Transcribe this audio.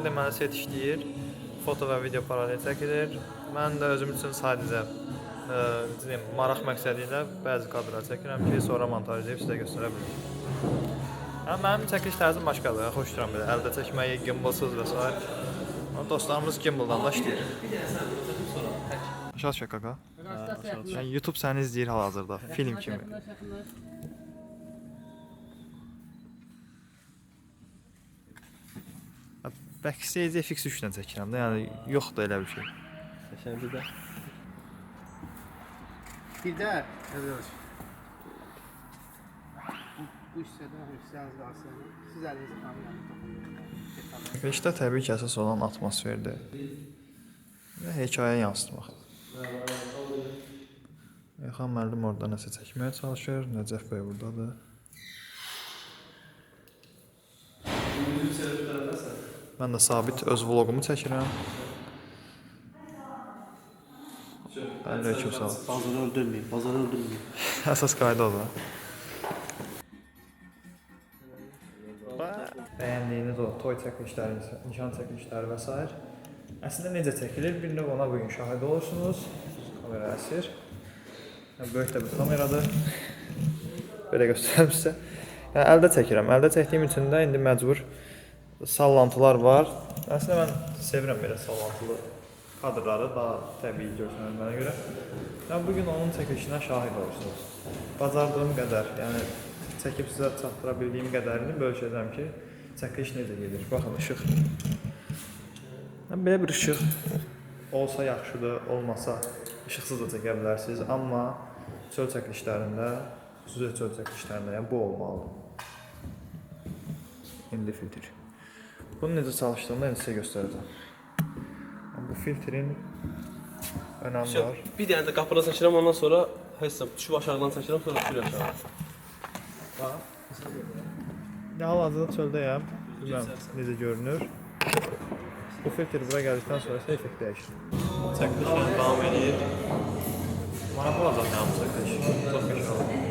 Deməli set işləyir, foto və video paralel çəkilir. Mən də özüm üçün sadəcə maraq məqsədi ilə bəzi kadrlar çəkirəm ki, sonra montajlayıb sizə göstərə bilim. Mənim çəkiliş tərzim başqadır, xoşduram belə, əldə çəkməyi, gimbalsız və s. Dostlarımız gimbaldan da işləyir. Aşağı çək qaqa. Yəni YouTube səni izləyir hal-hazırda, film kimi. Backstage FX3-lə çəkirəm də, yəni yoxdur elə bir şey. Təşəkkür də. Bir də bu hissədə hissəniz varsa, siz əlinizi tanıyın. Çəkilişdə təbii ki, əsas olan atmosferdir və hekayə yansıtmaq. Elxan müəllim orada nəsə çəkməyə çalışır, Nəcəf bəy buradadır. Mən də sabit öz vlogumu çəkirəm. Əlləyküm sağ ol. Bazarı öldürməyin, bazarı öldürməyin. Əsas qayda odur. Bəyəndiyiniz o toy çəkilişləri, nişan çəkilişləri və s. Əslində necə çəkilir? Bir növ ona bugün şahid olursunuz. Kamera əsir. Böyük də bir kameradır. Belə göstərəm sizə. Yəni, əldə çəkirəm. Əldə çəkdiyim üçün də indi məcbur sallantılar var. Əslində mən sevirəm belə sallantılı kadrları, daha təbii görsənir mənə görə. Yəni, bugün onun çəkilişinə şahid olursunuz. Bacardığım qədər, yəni çəkib sizə çatdıra bildiyim qədərini bölüşəcəm ki, çəkiliş necə gedir. Baxın, işıq. Belə bir işıq olsa yaxşıdır, olmasa işıqsız da çəkə bilərsiniz. Amma çöl çəkilişlərində, xüsusilə çöl çəkilişlərində yəni bu olmalıdır. İndi filtr. Bunun necə çalışdığını da sizə göstərəcəm. Bu filtrin önəmi var. Bir dənə də qapıda çəkirəm, ondan sonra hesab düşüb aşağıdan çəkirəm, sonra düşür aşağı. Hal-hazırda çöldəyəm. Bilməm necə görünür. Bu filtr bura gəldikdən sonra isə effekt dəyişir. Çəkilişlər davam edir. Maraqlı olacaq yəni bu çəkiliş. Çox qəşəng olur.